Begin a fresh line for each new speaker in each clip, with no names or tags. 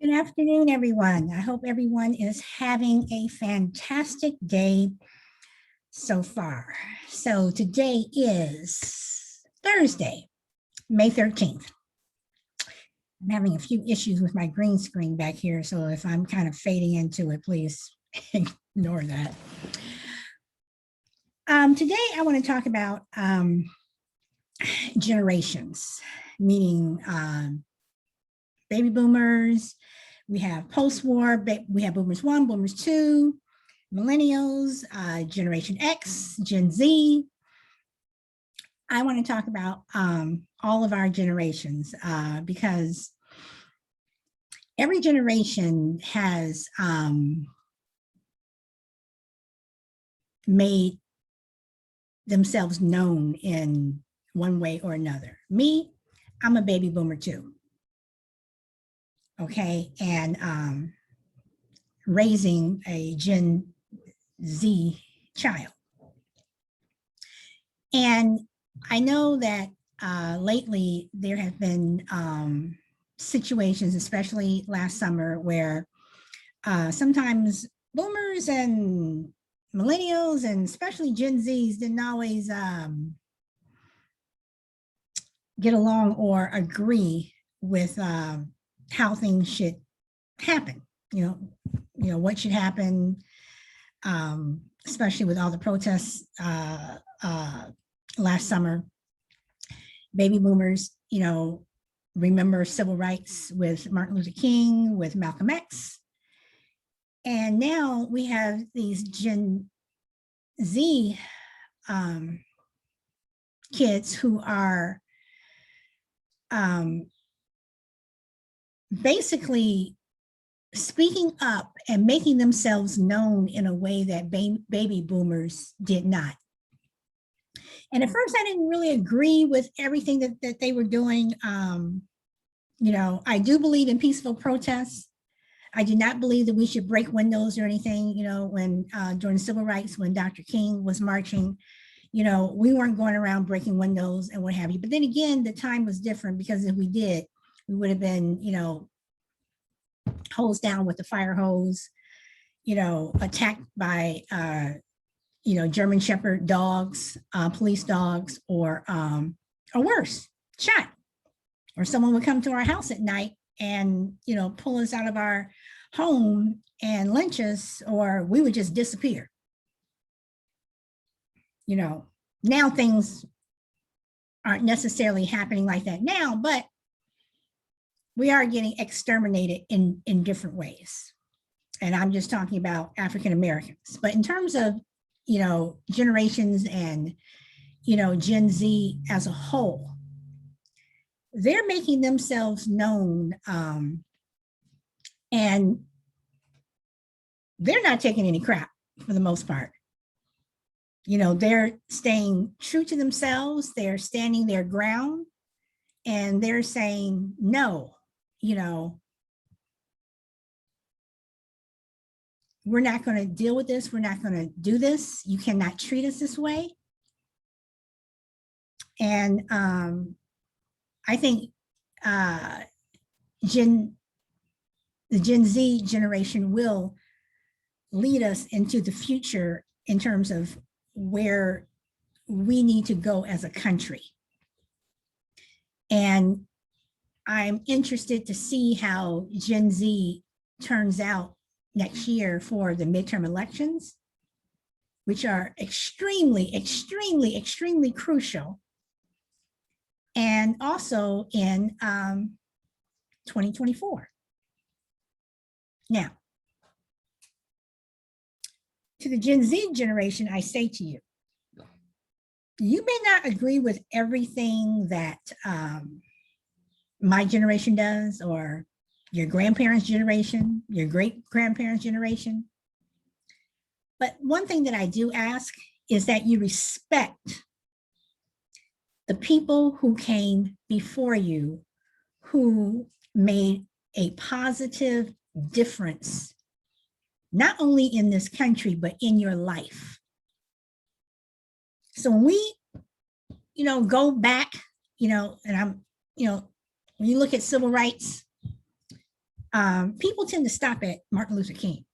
Good afternoon, everyone. I hope everyone is having a fantastic day so far. So today is Thursday, May 13th. I'm having a few issues with my green screen back here, so if I'm kind of fading into it, please ignore that. Today, I want to talk about generations, meaning baby boomers. We have post-war, we have boomers 1, boomers 2, millennials, Generation X, Gen Z. I want to talk about all of our generations because every generation has made themselves known in one way or another. Me, I'm a baby boomer too. Okay, and raising a Gen Z child. And I know that lately there have been situations, especially last summer, where sometimes boomers and millennials and especially Gen Zs didn't always get along or agree with how things should happen. What should happen, especially with all the protests last summer. Baby boomers, remember civil rights with Martin Luther King, with Malcolm X. And now we have these Gen Z kids who are basically speaking up and making themselves known in a way that baby boomers did not. And at first I didn't really agree with everything that they were doing. I do believe in peaceful protests. I do not believe that we should break windows or anything. When during civil rights, when Dr. King was marching, we weren't going around breaking windows and what have you. But then again, the time was different, because if we did, we would have been, hosed down with the fire hose, attacked by, German Shepherd dogs, police dogs, or worse, shot. Or someone would come to our house at night and, pull us out of our home and lynch us, or we would just disappear. Now things aren't necessarily happening like that now, but we are getting exterminated in different ways. And I'm just talking about African Americans. But in terms of, generations and, Gen Z as a whole, they're making themselves known, and they're not taking any crap for the most part. They're staying true to themselves. They're standing their ground, and they're saying, no, we're not going to deal with this. We're not going to do this. You cannot treat us this way. And I think the Gen Z generation will lead us into the future in terms of where we need to go as a country. And I'm interested to see how Gen Z turns out next year for the midterm elections, which are extremely, extremely, extremely crucial. And also in 2024. Now, to the Gen Z generation, I say to you, you may not agree with everything that my generation does, or your grandparents' generation, your great-grandparents' generation. But one thing that I do ask is that you respect the people who came before you, who made a positive difference, not only in this country, but in your life. So when we, go back, and I'm, when you look at civil rights, People tend to stop at Martin Luther King,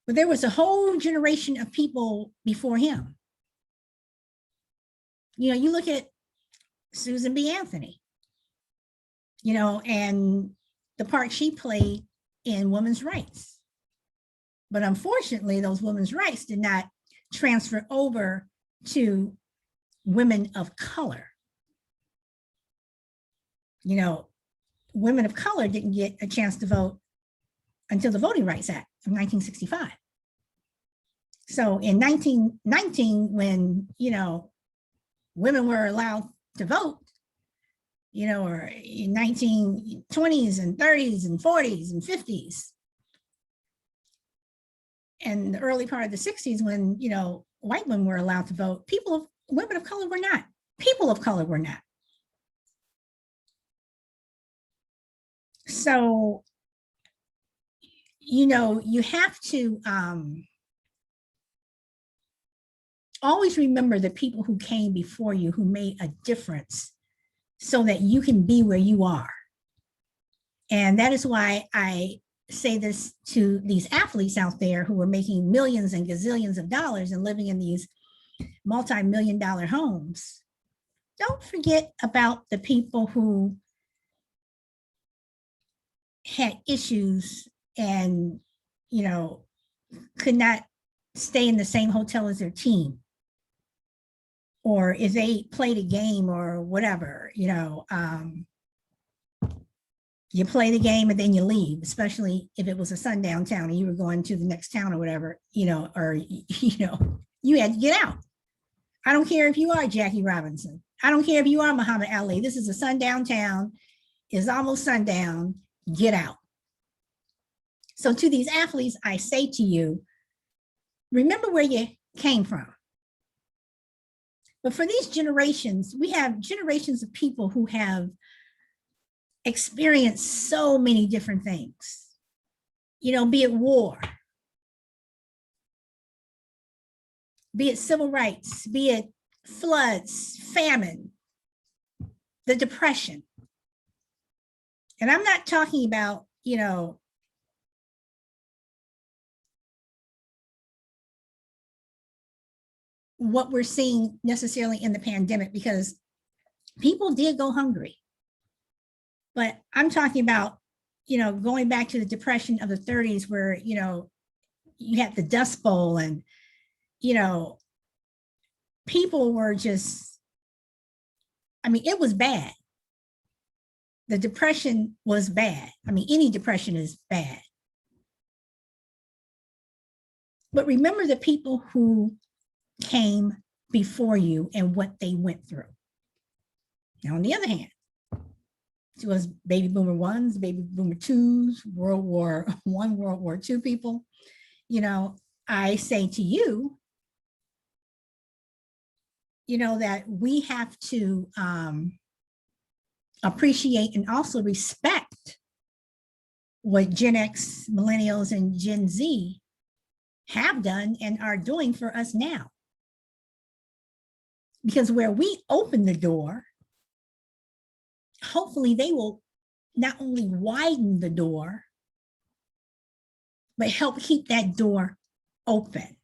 but there was a whole generation of people before him. You know, you look at Susan B. Anthony, you know, and the part she played in women's rights. But unfortunately, those women's rights did not transfer over to women of color. You know, women of color didn't get a chance to vote until the Voting Rights Act of 1965. So in 1919, when, you know, women were allowed to vote, you know, or in 1920s and 30s and 40s and 50s, and the early part of the 60s, when, you know, white women were allowed to vote, women of color were not. People of color were not. So, you know, you have to always remember the people who came before you, who made a difference so that you can be where you are. And that is why I say this to these athletes out there who are making millions and gazillions of dollars and living in these multi-million-dollar homes. Don't forget about the people who had issues and, you know, could not stay in the same hotel as their team, or if they played a game or whatever, you know, you play the game and then you leave, especially if it was a sundown town and you were going to the next town or whatever, you know, or, you know, you had to get out. I don't care if you are Jackie Robinson. I don't care if you are Muhammad Ali. This is a sundown town. It's almost sundown. Get out. So to these athletes, I say to you, remember where you came from. But for these generations, we have generations of people who have experienced so many different things, you know, be it war, be it civil rights, be it floods, famine, the Depression. And I'm not talking about, you know, what we're seeing necessarily in the pandemic, because people did go hungry. But I'm talking about, you know, going back to the Depression of the 30s, where, you know, you had the Dust Bowl and, you know, people were just, I mean, it was bad. The Depression was bad. I mean, any depression is bad. But remember the people who came before you and what they went through. Now, on the other hand, it was baby boomer ones, baby boomer twos, World War I, World War II people. You know, I say to you, you know, that we have to appreciate and also respect what Gen X, Millennials, and Gen Z have done and are doing for us now. Because where we open the door, hopefully they will not only widen the door, but help keep that door open.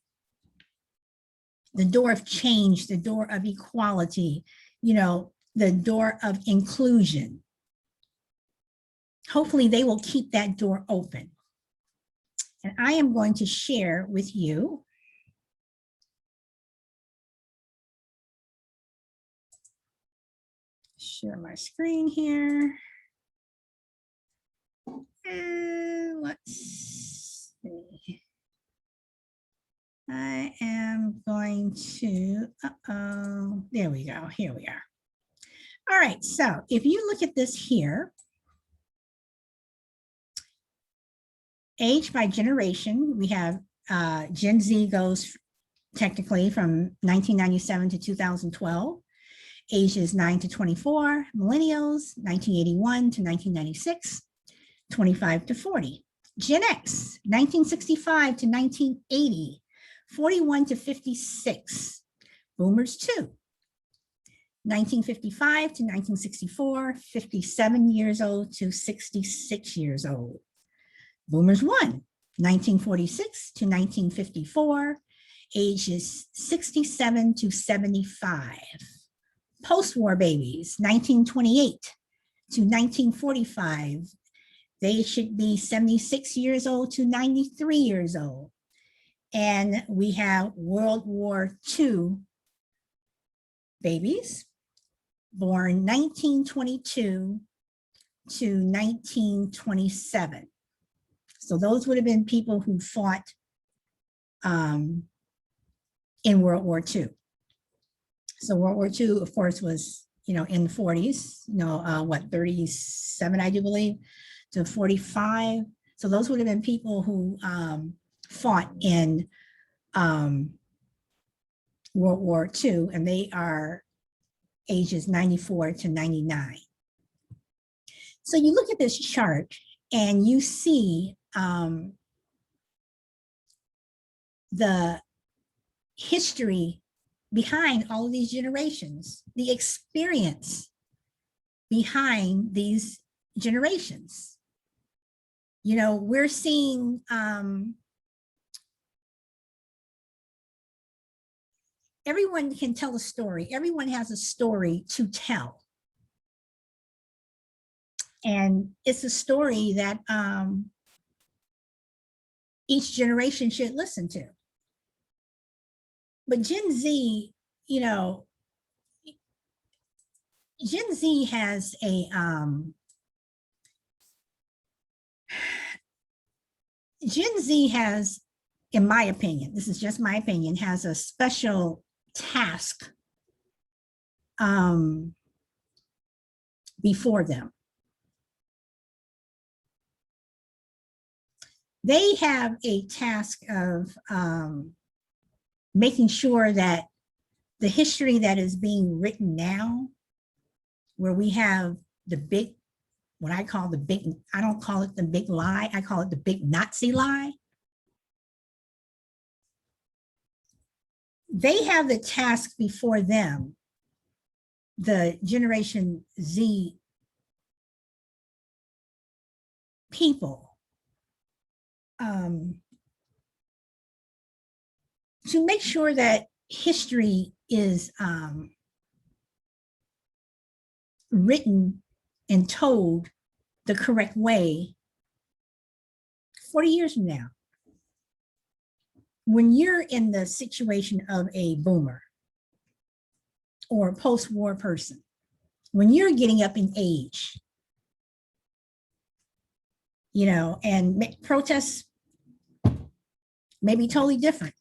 The door of change, the door of equality, you know, the door of inclusion. Hopefully they will keep that door open. And I am going to share with you share my screen here. And let's see. I am going to, there we go, here we are. All right, so if you look at this here, age by generation, we have Gen Z goes technically from 1997 to 2012. Ages 9 to 24, millennials, 1981 to 1996, 25 to 40. Gen X, 1965 to 1980, 41 to 56. Boomers 2, 1955 to 1964, 57 years old to 66 years old. Boomers won. 1946 to 1954, ages 67 to 75. Post-war babies, 1928 to 1945, they should be 76 years old to 93 years old. And we have World War II babies, born 1922 to 1927. So those would have been people who fought in World War II. So World War II, of course, was, in the 40s, 37, I do believe, to 45. So those would have been people who fought in World War II, and they are ages 94 to 99. So you look at this chart and you see the history behind all of these generations, the experience behind these generations. We're seeing everyone can tell a story. Everyone has a story to tell. And it's a story that each generation should listen to. But Gen Z, Gen Z has a, Gen Z has, in my opinion, this is just my opinion, has a special task before them. They have a task of making sure that the history that is being written now, where we have the big, what I call the big, I don't call it the big lie, I call it the big Nazi lie. They have the task before them, the Generation Z people, to make sure that history is written and told the correct way 40 years from now. When you're in the situation of a boomer or a post-war person, when you're getting up in age, and protests may be totally different,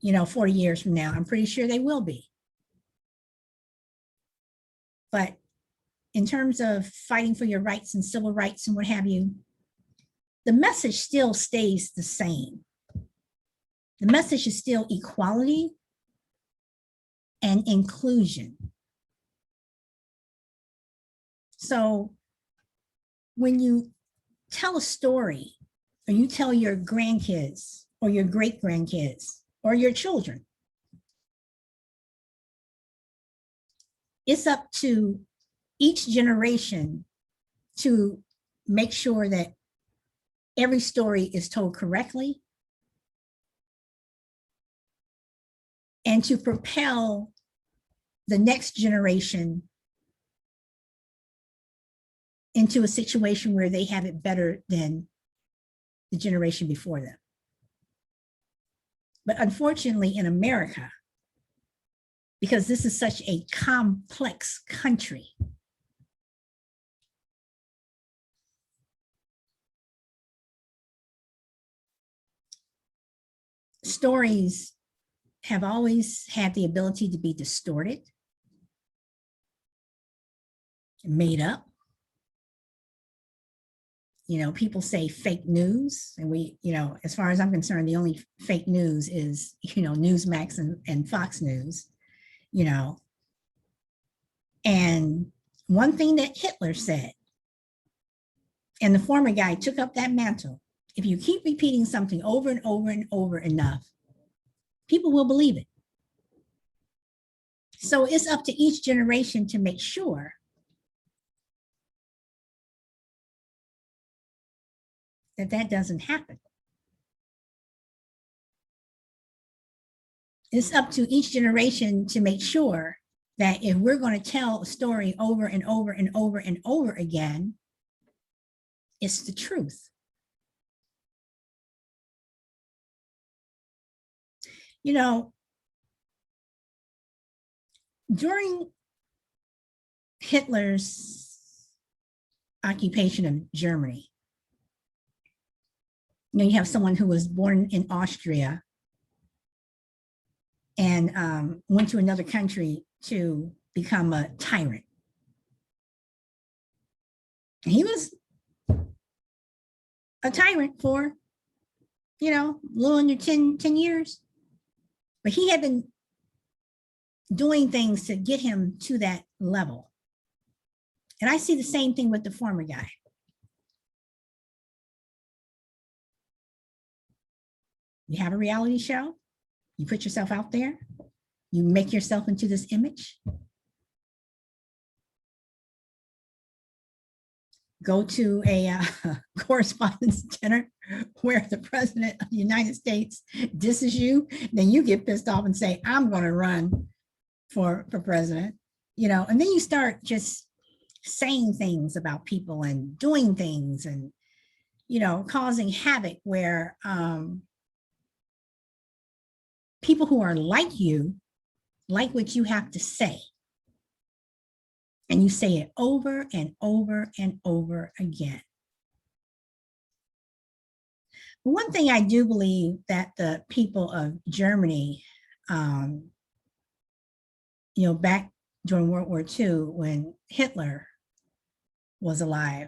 40 years from now. I'm pretty sure they will be. But in terms of fighting for your rights and civil rights and what have you, the message still stays the same. The message is still equality and inclusion. So when you tell a story, or you tell your grandkids or your great-grandkids or your children, it's up to each generation to make sure that every story is told correctly and to propel the next generation into a situation where they have it better than the generation before them. But unfortunately, in America, because this is such a complex country, stories have always had the ability to be distorted, made up. People say fake news, and as far as I'm concerned, the only fake news is, Newsmax and Fox News, And one thing that Hitler said, and the former guy took up that mantle, if you keep repeating something over and over and over enough, people will believe it. So it's up to each generation to make sure that that doesn't happen. It's up to each generation to make sure that if we're going to tell a story over and over and over and over again, it's the truth. You know, during Hitler's occupation of Germany, you have someone who was born in Austria and went to another country to become a tyrant. He was a tyrant for, a little under 10 years. But he had been doing things to get him to that level. And I see the same thing with the former guy. You have a reality show, you put yourself out there, you make yourself into this image. Go to a correspondence dinner where the president of the United States disses you, then you get pissed off and say, I'm going to run for president, and then you start just saying things about people and doing things and, causing havoc where people who are like you like what you have to say. And you say it over and over and over again. One thing I do believe that the people of Germany, back during World War II, when Hitler was alive,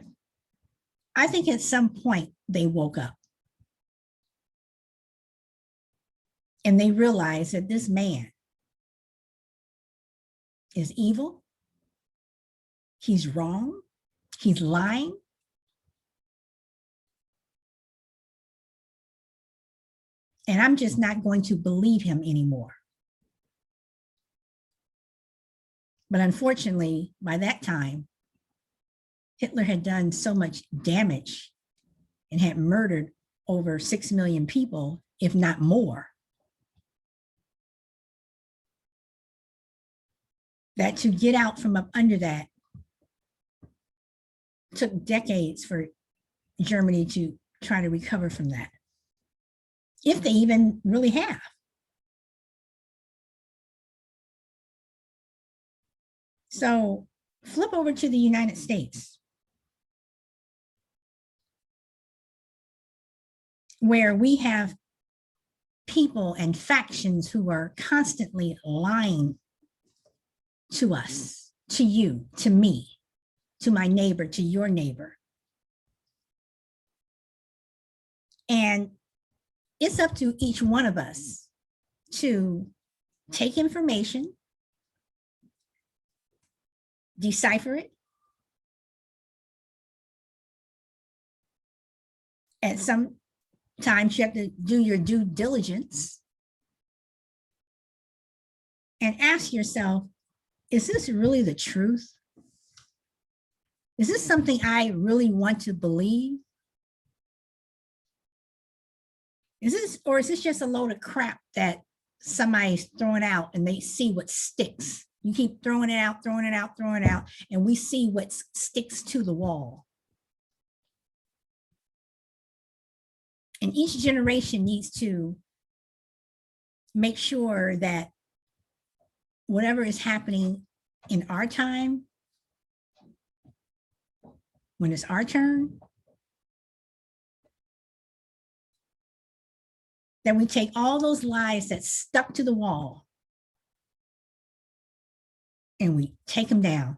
I think at some point they woke up. And they realized that this man is evil. He's wrong. He's lying. And I'm just not going to believe him anymore. But unfortunately, by that time, Hitler had done so much damage and had murdered over 6 million people, if not more, that to get out from up under that took decades for Germany to try to recover from that, if they even really have. So flip over to the United States, where we have people and factions who are constantly lying to us, to you, to me, to my neighbor, to your neighbor. And it's up to each one of us to take information, decipher it. And sometimes you have to do your due diligence and ask yourself, is this really the truth? Is this something I really want to believe? Is this just a load of crap that somebody's throwing out and they see what sticks? You keep throwing it out, throwing it out, throwing it out, and we see what sticks to the wall. And each generation needs to make sure that whatever is happening in our time, when it's our turn, that we take all those lies that stuck to the wall and we take them down.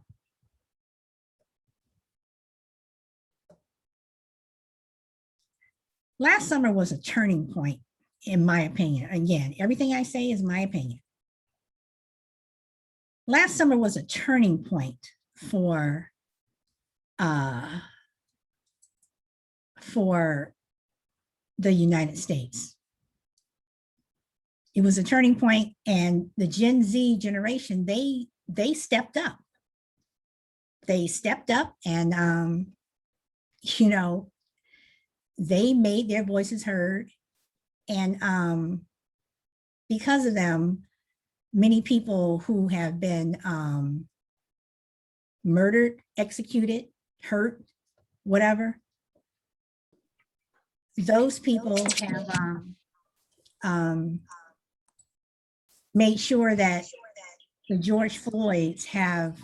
Last summer was a turning point, in my opinion. Again, everything I say is my opinion. Last summer was a turning point for the United States. It was a turning point, and the Gen Z generation, they stepped up. They stepped up, and you know, they made their voices heard, and because of them, many people who have been murdered, executed, hurt, whatever, those people have made sure that the George Floyds have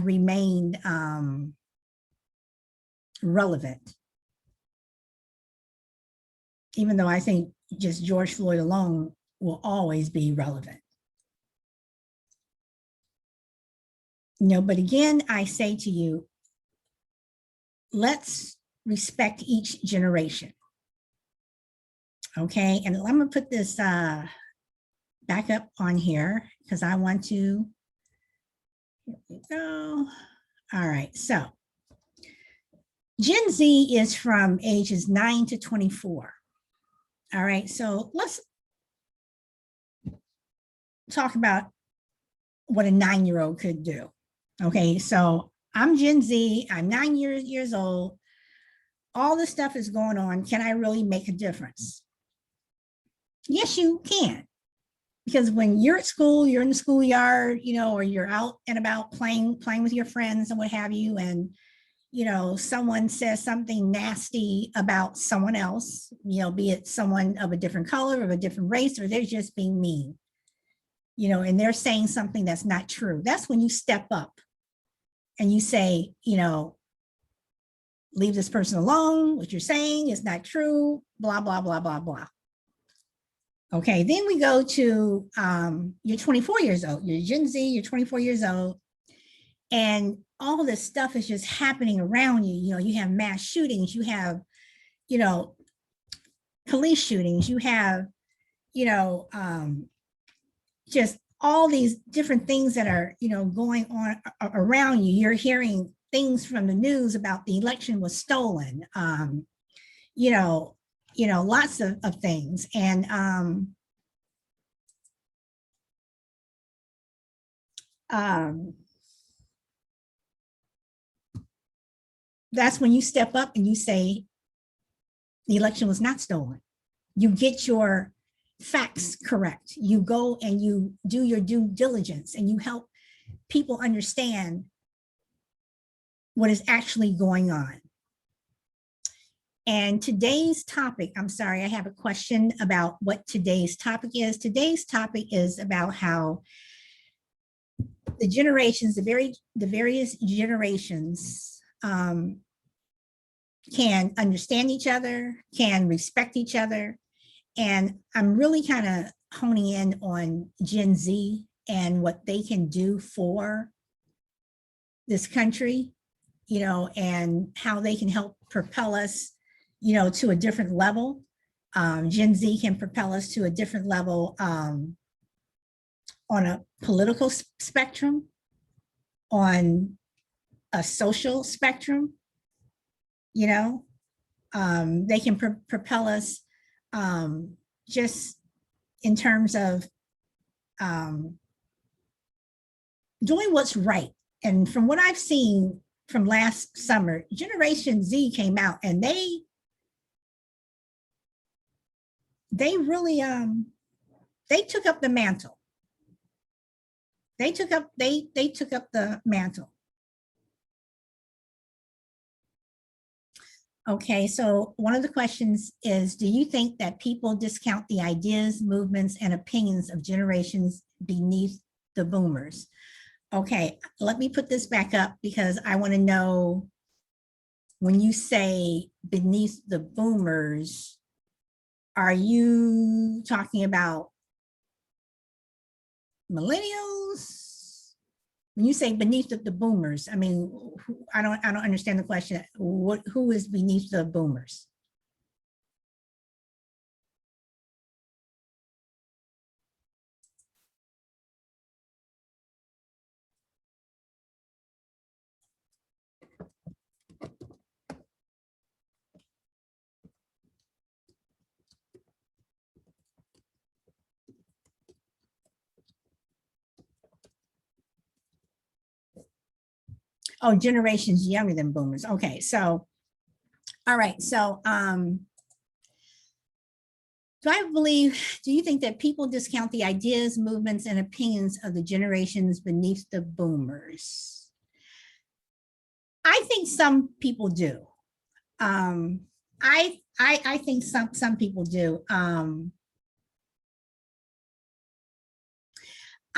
remained relevant, even though I think just George Floyd alone will always be relevant. But again, I say to you, let's respect each generation. Okay, and I'm gonna put this back up on here because I want to, here we go. All right, so Gen Z is from ages 9 to 24. All right, so let's talk about what a 9-year-old could do. Okay, so I'm Gen Z, I'm 9 years old. All this stuff is going on. Can I really make a difference? Yes, you can. Because when you're at school, you're in the schoolyard, or you're out and about playing with your friends and what have you, and someone says something nasty about someone else, be it someone of a different color, of a different race, or they're just being mean, and they're saying something that's not true. That's when you step up and you say, leave this person alone. What you're saying is not true, blah, blah, blah, blah, blah. Okay, then we go to, you're 24 years old, you're Gen Z, you're 24 years old, and all this stuff is just happening around you. You have mass shootings, you have, police shootings, you have, just all these different things that are, going on around you. You're hearing things from the news about the election was stolen, lots of things. And that's when you step up and you say, the election was not stolen. You get your facts correct. You go and you do your due diligence and you help people understand what is actually going on. And today's topic, I'm sorry, I have a question about what today's topic is. Today's topic is about how the generations, the various generations can understand each other, can respect each other. And I'm really kind of honing in on Gen Z and what they can do for this country, and how they can help propel us, to a different level. Gen Z can propel us to a different level on a political spectrum, on a social spectrum. They can propel us just in terms of doing what's right. And from what I've seen from last summer, Generation Z came out and they really they took up the mantle. They took up the mantle. Okay, so one of the questions is, do you think that people discount the ideas, movements, and opinions of generations beneath the boomers? Okay, let me put this back up because I want to know, when you say beneath the boomers, are you talking about millennials? When you say beneath the boomers, I mean, I don't understand the question. Who is beneath the boomers? Oh, generations younger than boomers. Okay, so, all right. So, do you think that people discount the ideas, movements, and opinions of the generations beneath the boomers? I think some people do. Um, I think some people do. I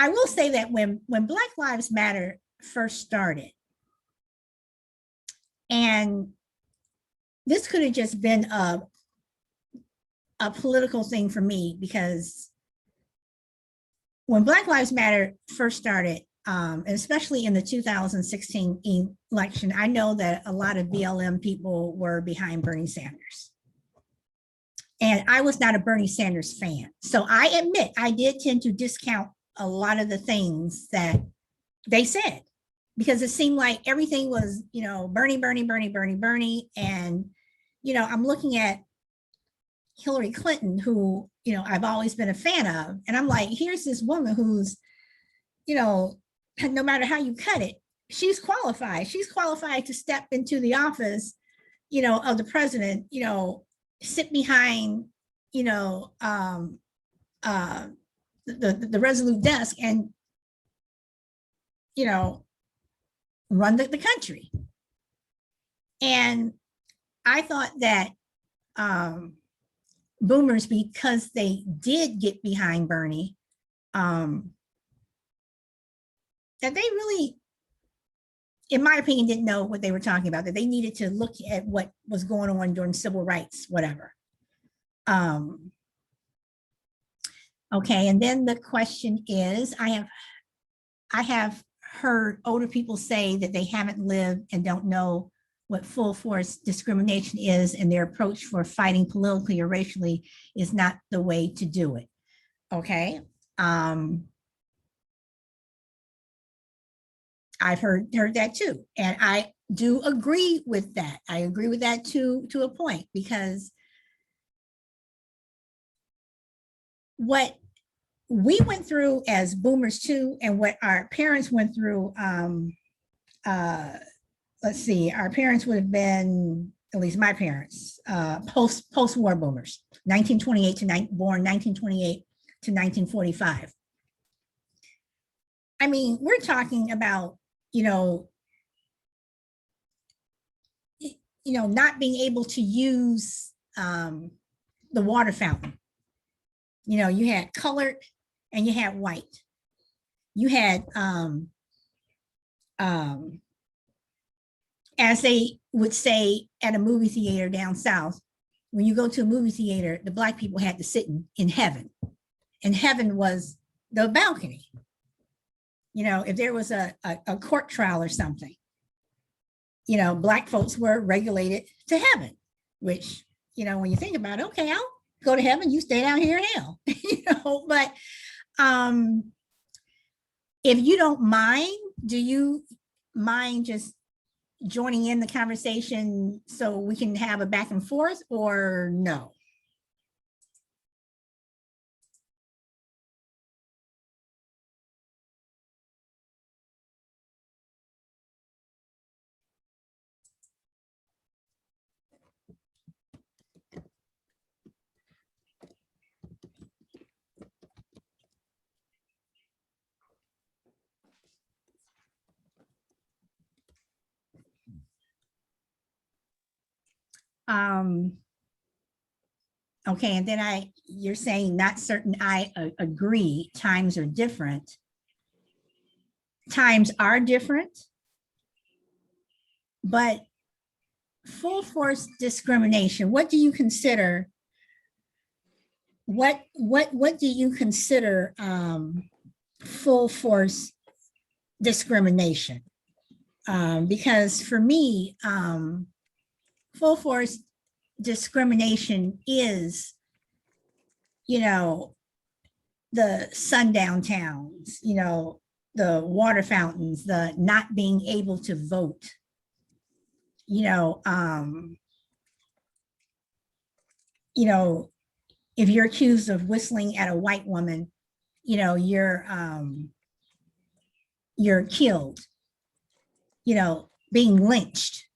will say that when Black Lives Matter first started, and this could have just been a political thing for me, because when Black Lives Matter first started, and especially in the 2016 election, I know that a lot of BLM people were behind Bernie Sanders. And I was not a Bernie Sanders fan. So I admit I did tend to discount a lot of the things that they said, because it seemed like everything was, Bernie, Bernie, Bernie, Bernie, Bernie. And, I'm looking at Hillary Clinton, who, I've always been a fan of. And I'm like, here's this woman who's, no matter how you cut it, she's qualified. She's qualified to step into the office, of the president, sit behind, the resolute desk and, run the country. And I thought that boomers, because they did get behind Bernie, that they really, in my opinion, didn't know what they were talking about, that they needed to look at what was going on during civil rights, whatever. Okay, and then the question is, I have heard older people say that they haven't lived and don't know what full force discrimination is, and their approach for fighting politically or racially is not the way to do it. Okay. I've heard that too. And I do agree with that. I agree with that to a point, because what we went through as boomers too, and what our parents went through, let's see, our parents would have been, at least my parents, post-war boomers, 1928 to born 1928 to 1945. I mean, we're talking about, not being able to use the water fountain. You had colored and you had white. You had, as they would say at a movie theater down south, when you go to a movie theater, the Black people had to sit in heaven, and heaven was the balcony. If there was a court trial or something, Black folks were regulated to heaven, which, when you think about it, okay, I'll go to heaven, you stay down here in hell, but if you don't mind, do you mind just joining in the conversation so we can have a back and forth, or no? Okay, and then you're saying not certain, I agree, times are different. Times are different, but full force discrimination, what do you consider, what do you consider full force discrimination? Because for me, full force discrimination is, the sundown towns, the water fountains, the not being able to vote, if you're accused of whistling at a white woman, you're killed. being lynched.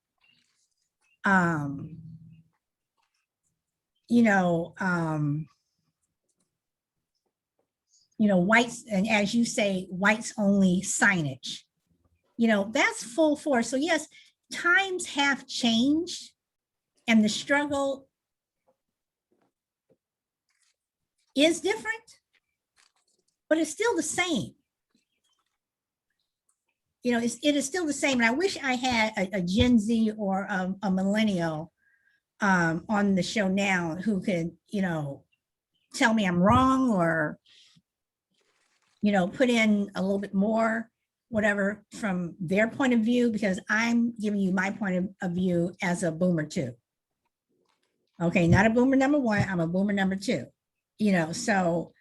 Um, you know, whites, and as you say, whites only signage, that's full force. So yes, times have changed and the struggle is different, but it's still the same. It is still the same. And I wish I had a Gen Z or a millennial on the show now who could, tell me I'm wrong, or, put in a little bit more, whatever, from their point of view, because I'm giving you my point of view as a boomer too. Okay, not a boomer number one, I'm a boomer number two. So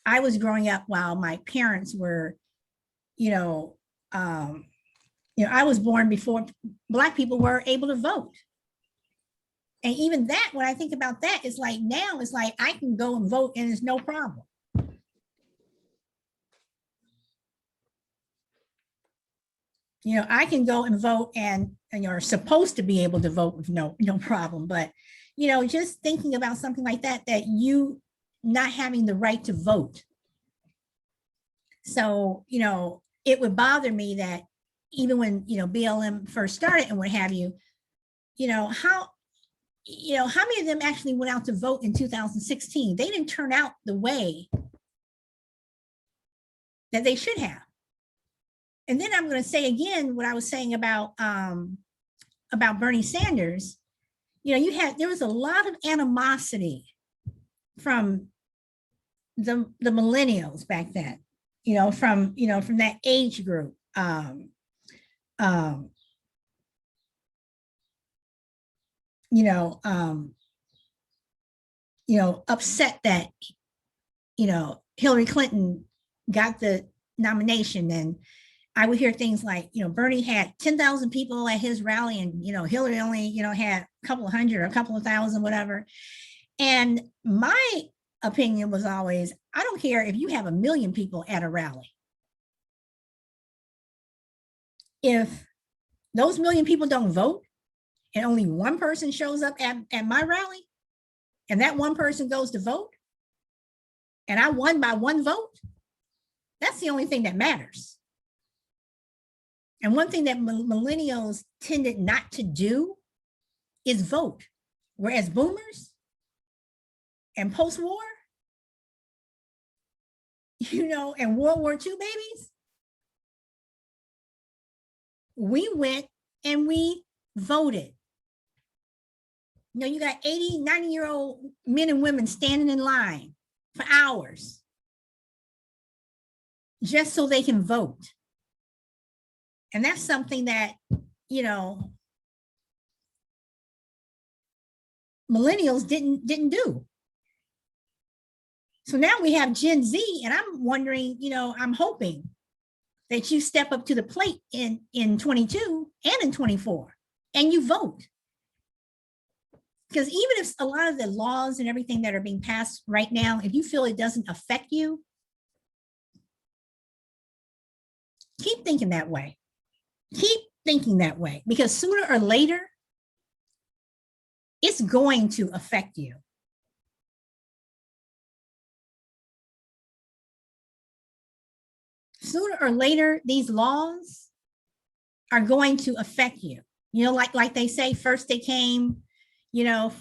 I was growing up while my parents were, I was born before Black people were able to vote. And even that, when I think about that, it's like now it's like I can go and vote and it's no problem. I can go and vote and you're supposed to be able to vote with no problem. But, just thinking about something like that you not having the right to vote. So, it would bother me that even when, BLM first started and what have you, how many of them actually went out to vote in 2016? They didn't turn out the way that they should have. And then I'm going to say again what I was saying about Bernie Sanders. There was a lot of animosity from the millennials back then, from that age group. Upset that, Hillary Clinton got the nomination. And I would hear things like, Bernie had 10,000 people at his rally and, Hillary only, had a couple of hundred or a couple of thousand, whatever. And my opinion was always, I don't care if you have 1 million people at a rally. If those 1 million people don't vote and only one person shows up at my rally and that one person goes to vote and I won by 1 vote, that's the only thing that matters. And one thing that millennials tended not to do is vote, whereas boomers and post-war, and World War II babies, we went and we voted. You got 80, 90-year-old men and women standing in line for hours just so they can vote. And that's something that, millennials didn't do. So now we have Gen Z, and I'm wondering, I'm hoping that you step up to the plate in 22 and in 24 and you vote. Because even if a lot of the laws and everything that are being passed right now, if you feel it doesn't affect you, keep thinking that way. Keep thinking that way, because sooner or later, it's going to affect you. Sooner or later, these laws are going to affect you. Like they say, first they came, for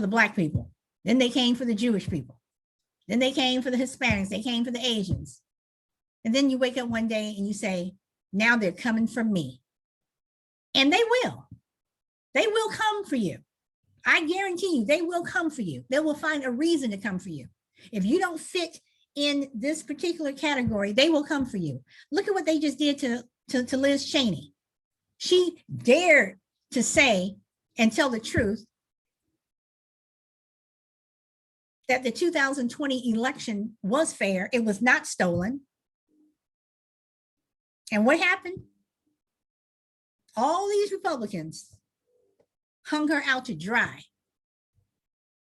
the Black people. Then they came for the Jewish people. Then they came for the Hispanics. They came for the Asians. And then you wake up one day and you say, now they're coming for me. And they will. They will come for you. I guarantee you, they will come for you. They will find a reason to come for you. If you don't fit in this particular category, they will come for you. Look at what they just did to Liz Cheney. She dared to say and tell the truth that the 2020 election was fair. It was not stolen. And what happened? All these Republicans hung her out to dry,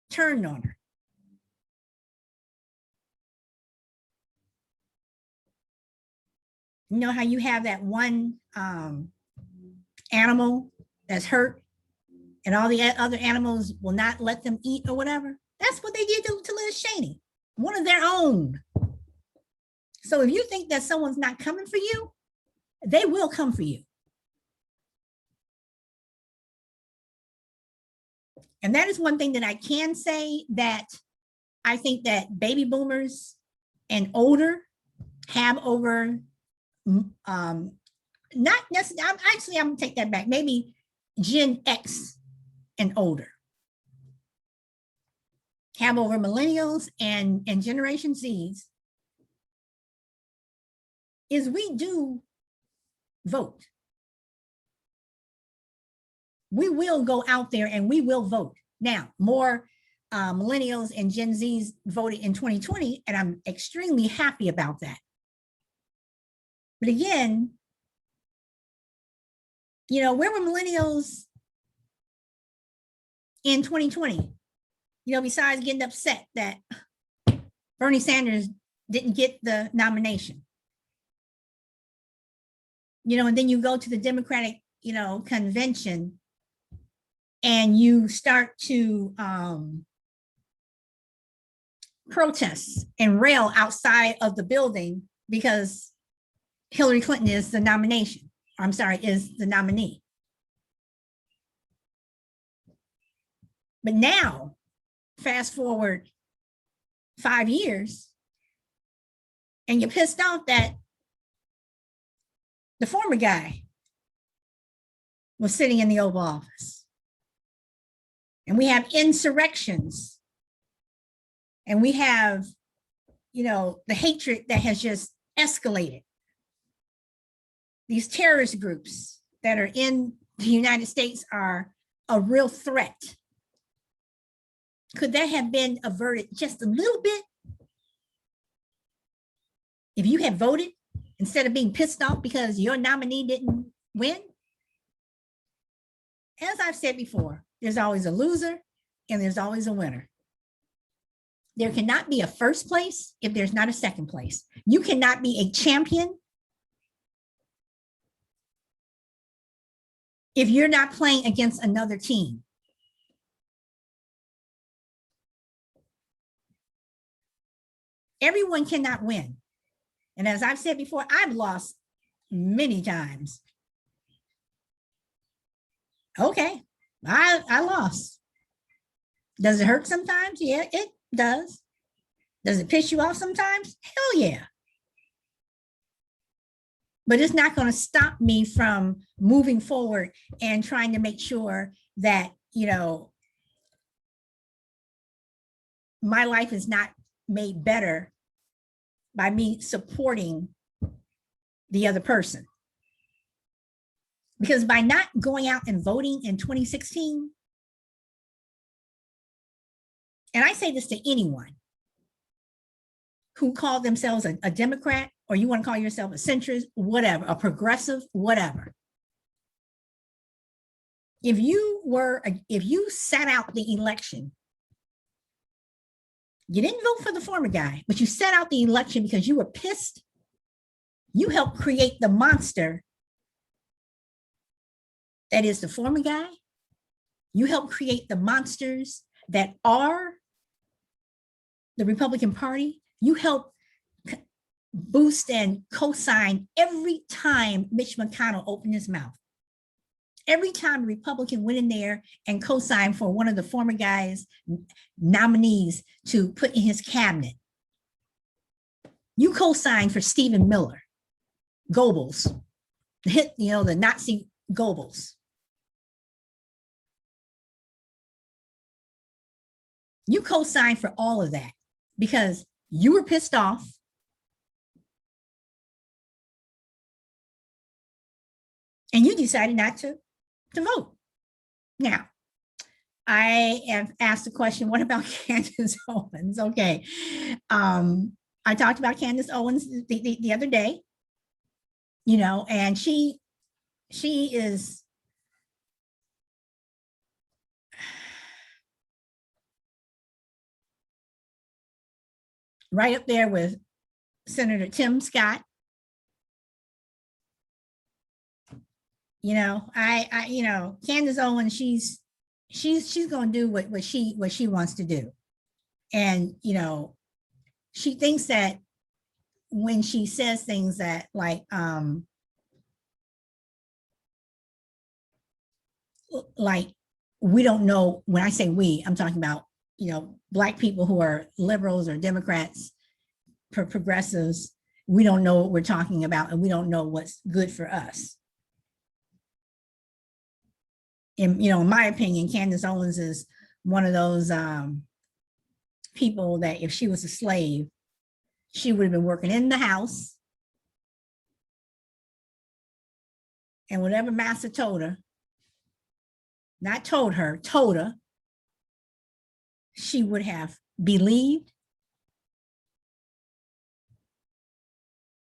turned on her. You know how you have that one animal that's hurt and all the other animals will not let them eat or whatever? That's what they did to Liz Cheney, one of their own. So if you think that someone's not coming for you, they will come for you. And that is one thing that I can say, that I think that baby boomers and older have over, not necessarily, I'm gonna take that back, maybe Gen X and older have over millennials and Generation Zs, is we do vote. We will go out there and we will vote. Now, more millennials and Gen Zs voted in 2020, and I'm extremely happy about that. But again, you know, where were millennials in 2020? You know, besides getting upset that Bernie Sanders didn't get the nomination. You know, and then you go to the Democratic, you know, convention and you start to protest and rail outside of the building because Hillary Clinton is the nomination. I'm sorry, is the nominee. But now, fast forward 5 years, and you're pissed off that the former guy was sitting in the Oval Office. And we have insurrections. And we have, you know, the hatred that has just escalated. These terrorist groups that are in the United States are a real threat. Could that have been averted just a little bit if you had voted instead of being pissed off because your nominee didn't win? As I've said before, there's always a loser and there's always a winner. There cannot be a first place if there's not a second place. You cannot be a champion if you're not playing against another team. Everyone cannot win. And as I've said before, I've lost many times. Okay, I lost. Does it hurt sometimes? Yeah, it does. Does it piss you off sometimes? Hell yeah. But it's not going to stop me from moving forward and trying to make sure that, you know, my life is not made better by me supporting the other person. Because by not going out and voting in 2016, and I say this to anyone who call themselves a Democrat, or you want to call yourself a centrist, whatever, a progressive, whatever. If you sat out the election, you didn't vote for the former guy, but you sat out the election because you were pissed, you helped create the monster that is the former guy. You helped create the monsters that are the Republican Party. You helped boost and co-sign every time Mitch McConnell opened his mouth. Every time a Republican went in there and co-signed for one of the former guy's nominees to put in his cabinet, you co-signed for Stephen Miller, Goebbels, the Nazi Goebbels. You co-signed for all of that because you were pissed off. And you decided not to vote. Now, I have asked the question, what about Candace Owens? Okay. I talked about Candace Owens the other day, and she is right up there with Senator Tim Scott Candace Owens, she's going to do what she wants to do. And, she thinks that when she says things that like we don't know, when I say we, I'm talking about, Black people who are liberals or Democrats, progressives, we don't know what we're talking about and we don't know what's good for us. In my opinion, Candace Owens is one of those people that if she was a slave, she would have been working in the house, and whatever master told her, not told her, told her, she would have believed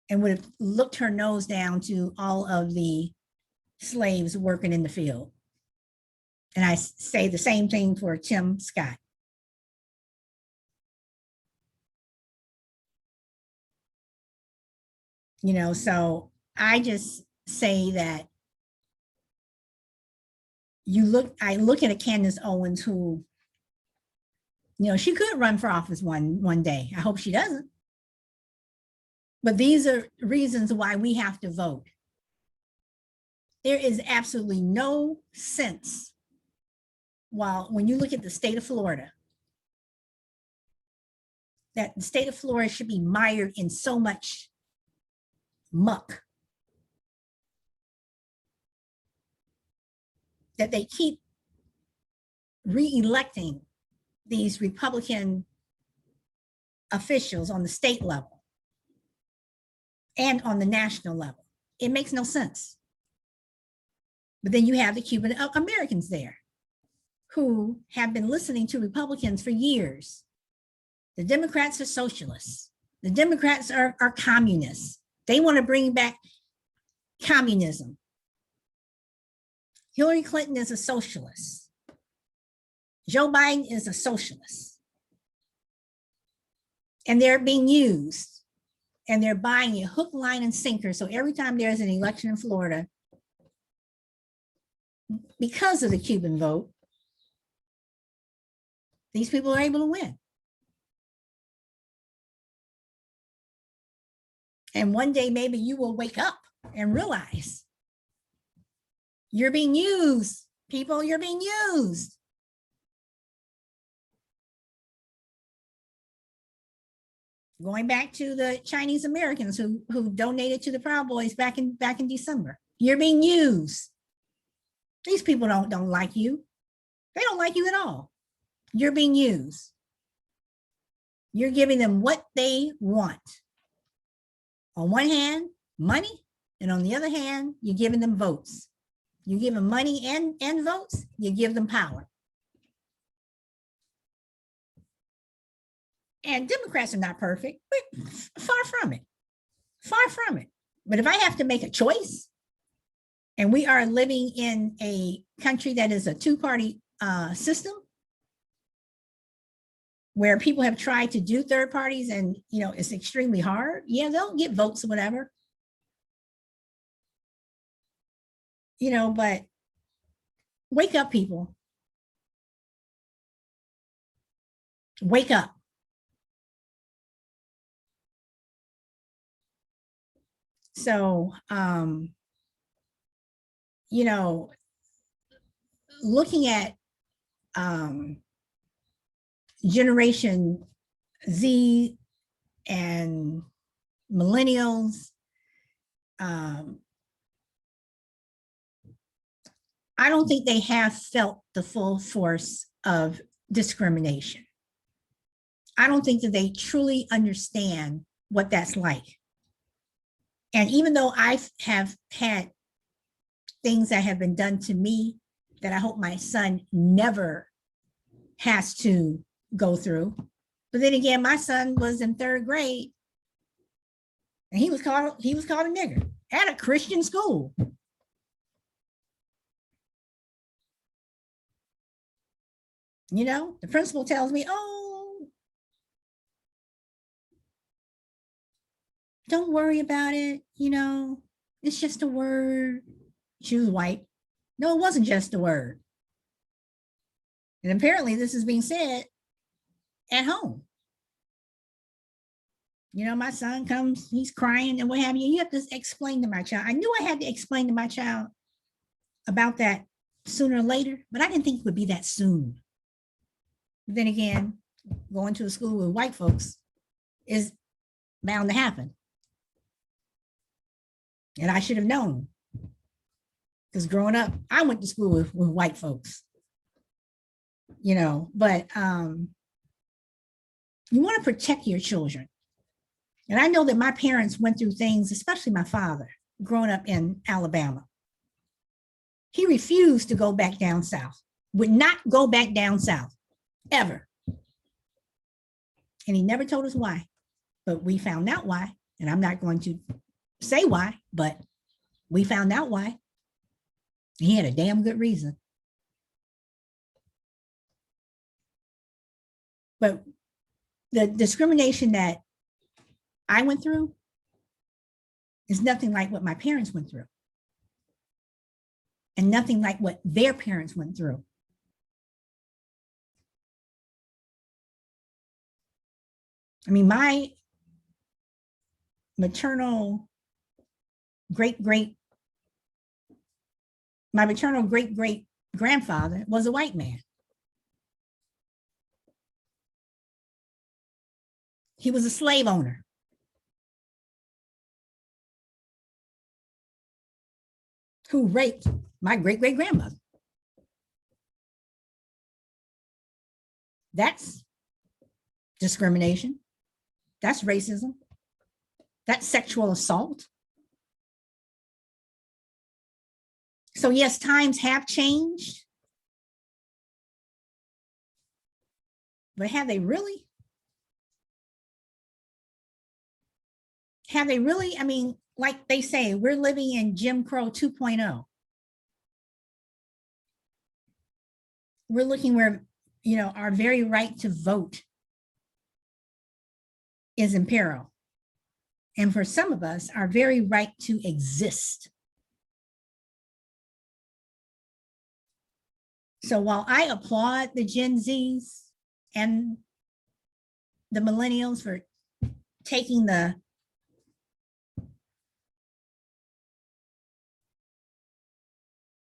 and would have looked her nose down to all of the slaves working in the field. And I say the same thing for Tim Scott. So I just say that I look at a Candace Owens who, she could run for office one day. I hope she doesn't. But these are reasons why we have to vote. There is absolutely no sense when you look at the state of Florida, that the state of Florida should be mired in so much muck that they keep re-electing these Republican officials on the state level and on the national level. It makes no sense. But then you have the Cuban Americans there who have been listening to Republicans for years. The Democrats are socialists. The Democrats are communists. They want to bring back communism. Hillary Clinton is a socialist. Joe Biden is a socialist. And they're being used, and they're buying it hook, line, and sinker. So every time there's an election in Florida, because of the Cuban vote, these people are able to win. And one day, maybe you will wake up and realize you're being used, people, you're being used. Going back to the Chinese Americans who donated to the Proud Boys back in December. You're being used. These people don't like you. They don't like you at all. You're being used. You're giving them what they want. On one hand, money, and on the other hand, you're giving them votes. You give them money and votes, you give them power. And Democrats are not perfect, but far from it. Far from it. But if I have to make a choice, and we are living in a country that is a two-party system, where people have tried to do third parties and, it's extremely hard. Yeah, they'll get votes or whatever. But wake up, people. Wake up. So, looking at Generation Z and millennials, I don't think they have felt the full force of discrimination. I don't think that they truly understand what that's like. And even though I have had things that have been done to me that I hope my son never has to go through. But then again, my son was in third grade and he was called a nigger at a Christian school. The principal tells me, oh, don't worry about it. It's just a word. she was white. No, it wasn't just a word. And apparently this is being said at home. You know, my son comes, he's crying and what have you. You have to explain to my child. I knew I had to explain to my child about that sooner or later, but I didn't think it would be that soon. But then again, going to a school with white folks is bound to happen. And I should have known, because growing up, I went to school with white folks, you know, but you want to protect your children. And I know that my parents went through things, especially my father, growing up in Alabama. He refused to go back down south, would not go back down south, ever. And he never told us why, but we found out why. And I'm not going to say why, but we found out why. He had a damn good reason. But the discrimination that I went through is nothing like what my parents went through, and nothing like what their parents went through. I mean, my maternal great grandfather was a white man. He was a slave owner. Who raped my great-great-grandmother. That's discrimination. That's racism. That's sexual assault. So yes, times have changed. But have they really? Have they really? I mean, like they say, we're living in Jim Crow 2.0. We're looking where, you know, our very right to vote is in peril. And for some of us, our very right to exist. So while I applaud the Gen Zs and the millennials for taking the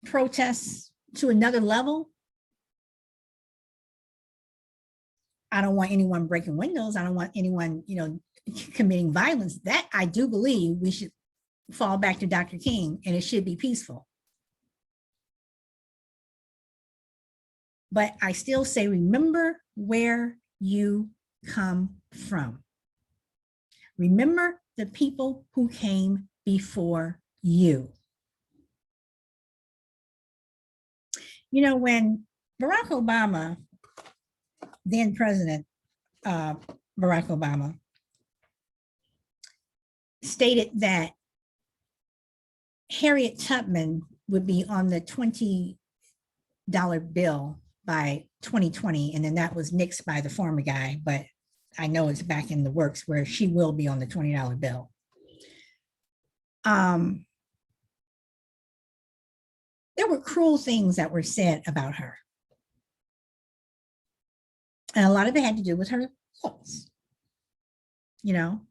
protests to another level, I don't want anyone breaking windows. I don't want anyone, you know, committing violence. That I do believe we should fall back to Dr. King, and it should be peaceful. But I still say, remember where you come from. Remember the people who came before you. You know, when Barack Obama, then President Barack Obama, stated that Harriet Tubman would be on the $20 bill by 2020, and then that was nixed by the former guy, but I know it's back in the works where she will be on the $20 bill. There were cruel things that were said about her. And a lot of it had to do with her looks. You know,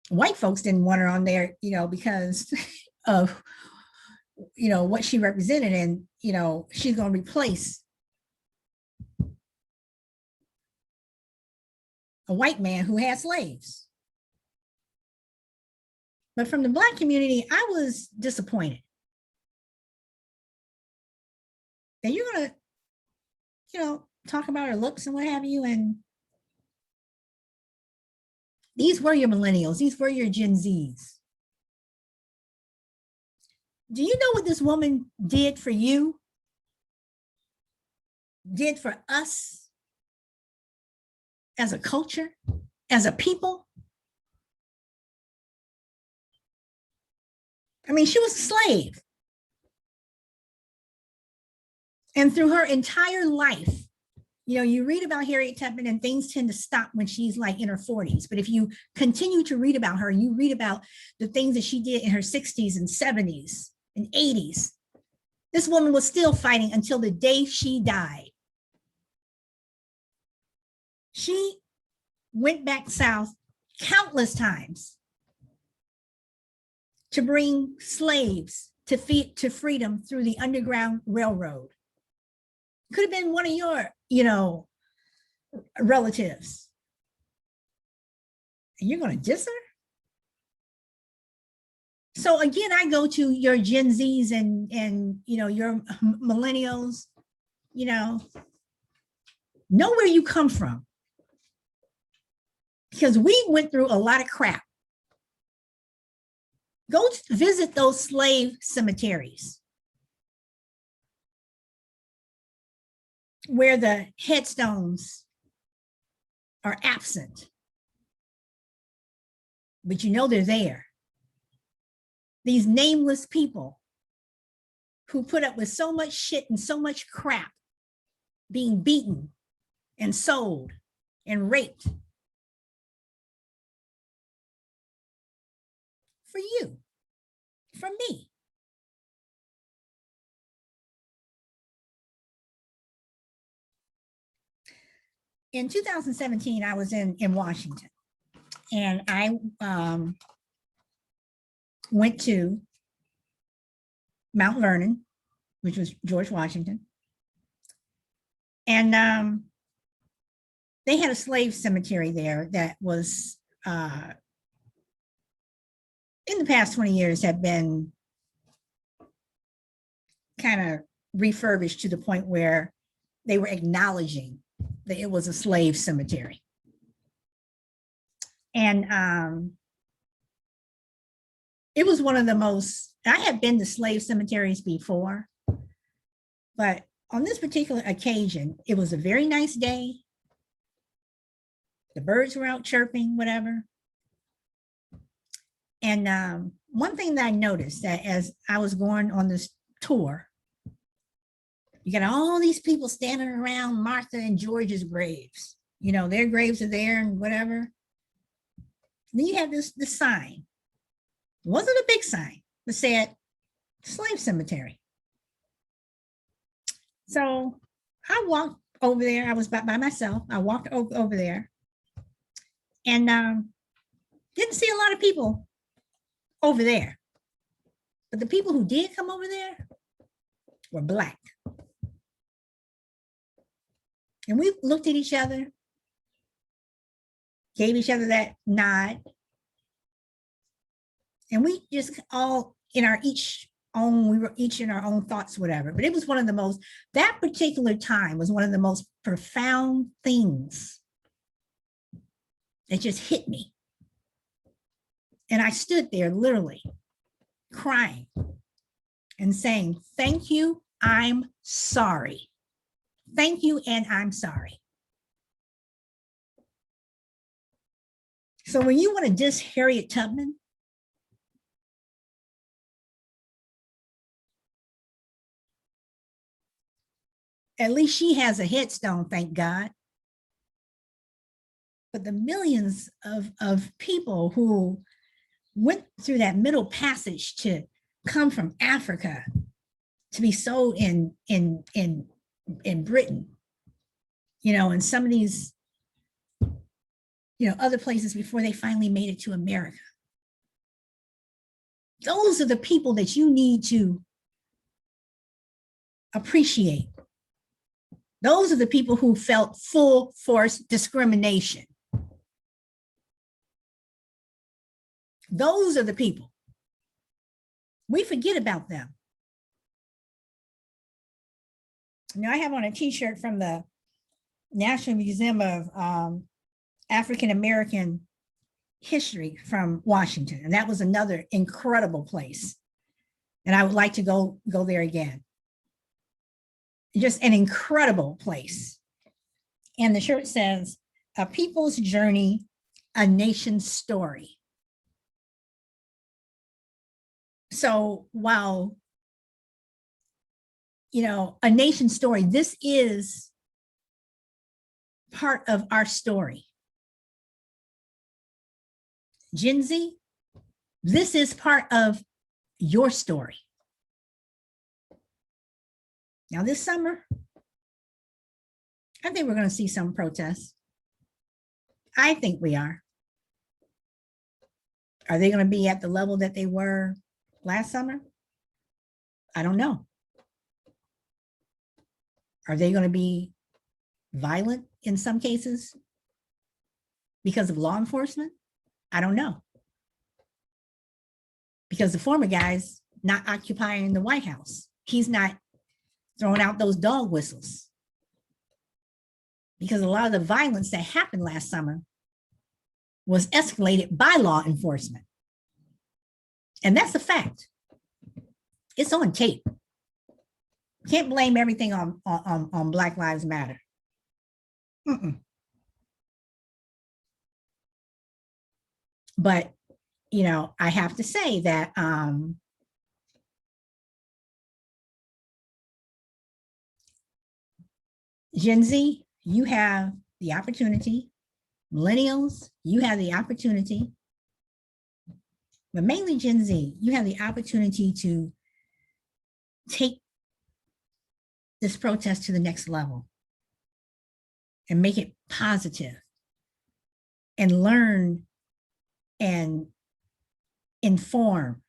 white folks didn't want her on there, you know, because of, you know, what she represented, and, you know, she's going to replace a white man who had slaves. But from the Black community, I was disappointed. And you're going to, you know, talk about her looks and what have you. And these were your millennials. These were your Gen Zs. Do you know what this woman did for you? Did for us as a culture, as a people? I mean, she was a slave. And through her entire life, you know, you read about Harriet Tubman and things tend to stop when she's like in her 40s. But if you continue to read about her, you read about the things that she did in her 60s and 70s, and 80s. This woman was still fighting until the day she died. She went back south countless times to bring slaves to freedom through the Underground Railroad. Could have been one of your, relatives. And you're going to diss her? So again, I go to your Gen Zs and your millennials, know where you come from. Because we went through a lot of crap. Go visit those slave cemeteries where the headstones are absent, but they're there. These nameless people who put up with so much shit and so much crap, being beaten and sold and raped for you, for me. In 2017, I was in Washington, and I went to Mount Vernon, which was George Washington. And they had a slave cemetery there that was, in the past 20 years, have been kind of refurbished to the point where they were acknowledging that it was a slave cemetery. And it was one of the most, I had been to slave cemeteries before, but on this particular occasion, it was a very nice day. The birds were out chirping, whatever. And one thing that I noticed that as I was going on this tour, you got all these people standing around Martha and George's graves. Their graves are there and whatever. Then you have this sign. It wasn't a big sign, that said slave cemetery. So I walked over there. I was by myself. I walked over there and didn't see a lot of people over there. But the people who did come over there were Black. And we looked at each other, gave each other that nod. And we just all we were each in our own thoughts, whatever. But it was one of the most, that particular time was one of the most profound things that just hit me. And I stood there literally crying and saying, thank you, I'm sorry. Thank you, and I'm sorry. So when you want to diss Harriet Tubman, at least she has a headstone, thank God. But the millions of people who went through that middle passage to come from Africa to be sold in Britain, and some of these, other places before they finally made it to America. Those are the people that you need to appreciate. Those are the people who felt full force discrimination. Those are the people. We forget about them. I have on a t-shirt from the National Museum of African American History from Washington. And that was another incredible place. And I would like to go there again. Just an incredible place. And the shirt says, "A people's journey, a nation's story." So while, a nation's story, this is part of our story. Gen Z, this is part of your story. Now this summer, I think we're going to see some protests. I think we are. Are they going to be at the level that they were last summer? I don't know. Are they going to be violent in some cases because of law enforcement? I don't know. Because the former guy's not occupying the White House. He's not throwing out those dog whistles. Because a lot of the violence that happened last summer was escalated by law enforcement. And that's a fact. It's on tape. Can't blame everything on Black Lives Matter. But, you know, I have to say that Gen Z, you have the opportunity. Millennials, you have the opportunity. But mainly Gen Z, you have the opportunity to take this protest to the next level and make it positive and learn and inform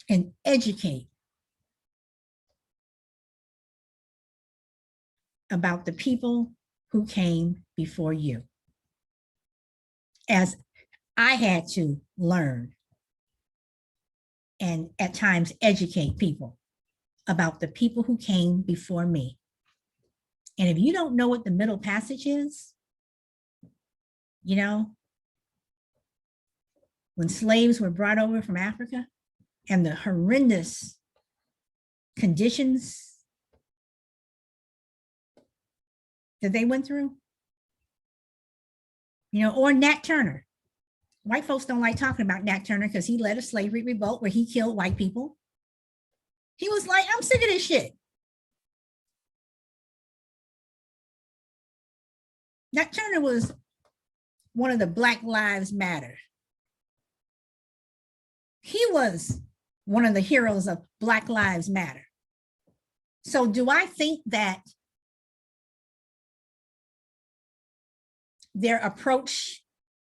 and educate about the people who came before you. As I had to learn and at times educate people about the people who came before me. And if you don't know what the Middle Passage is, you know, when slaves were brought over from Africa and the horrendous conditions that they went through, you know, or Nat Turner. White folks don't like talking about Nat Turner because he led a slavery revolt where he killed white people. He was like, I'm sick of this shit. Nat Turner was one of the Black Lives Matter. He was one of the heroes of Black Lives Matter. So do I think that their approach,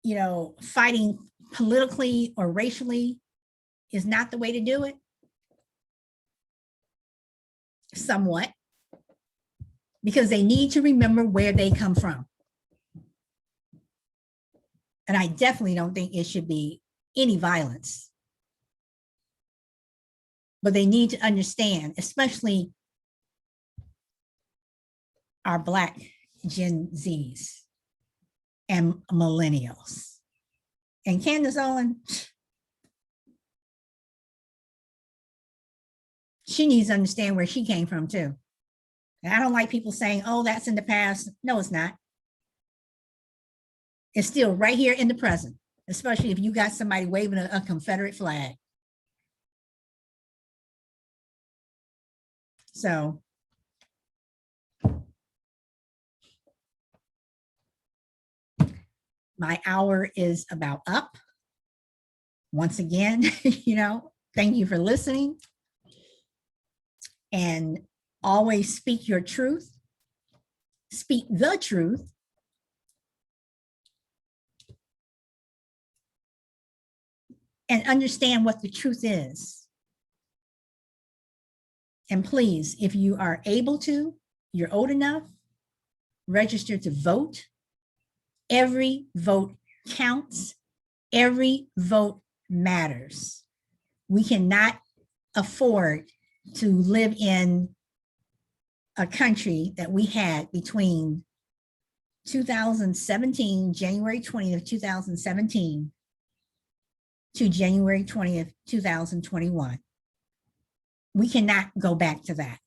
you know, fighting politically or racially is not the way to do it? Somewhat, because they need to remember where they come from. And I definitely don't think it should be any violence. But they need to understand, especially our Black Gen Zs and millennials. And Candace Owen, she needs to understand where she came from too. And I don't like people saying, oh, that's in the past. No, it's not. It's still right here in the present, especially if you got somebody waving a Confederate flag. So my hour is about up. Once again, you know, thank you for listening. And always speak your truth. Speak the truth. And understand what the truth is. And please, if you are able to, you're old enough, register to vote. Every vote counts. Every vote matters. We cannot afford to live in a country that we had between 2017, January 20th, 2017 to January 20th, 2021. We cannot go back to that,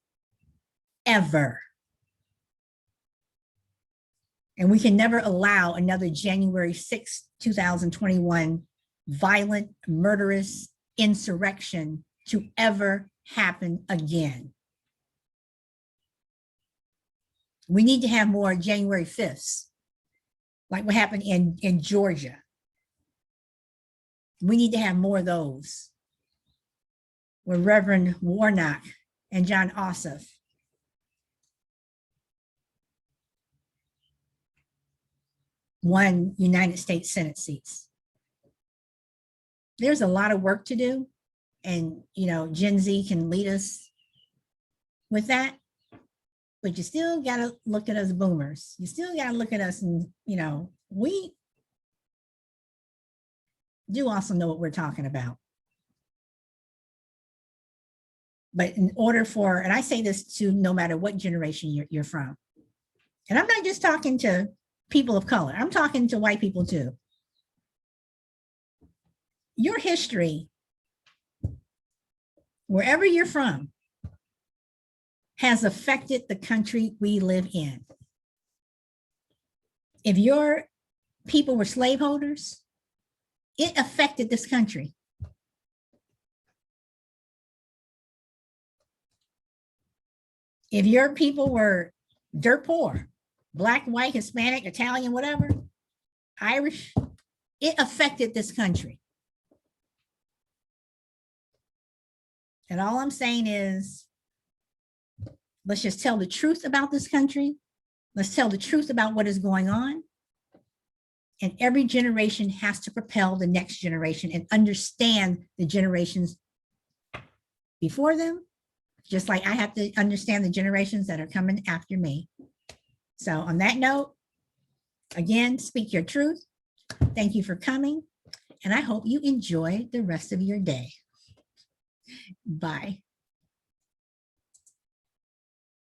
ever. And we can never allow another January 6th, 2021 violent, murderous insurrection to ever happen again. We need to have more January 5th, like what happened in Georgia. We need to have more of those, where Reverend Warnock and John Ossoff won United States Senate seats. There's a lot of work to do, and Gen Z can lead us with that, but you still got to look at us boomers. You still got to look at us, and we do also know what we're talking about. But in order for, and I say this to no matter what generation you're from, and I'm not just talking to people of color, I'm talking to white people too. Your history, wherever you're from, has affected the country we live in. If your people were slaveholders, it affected this country. If your people were dirt poor, Black, white, Hispanic, Italian, whatever, Irish, it affected this country. And all I'm saying is, let's just tell the truth about this country. Let's tell the truth about what is going on. And every generation has to propel the next generation and understand the generations before them, just like I have to understand the generations that are coming after me. So on that note, again, speak your truth. Thank you for coming. And I hope you enjoy the rest of your day. Bye.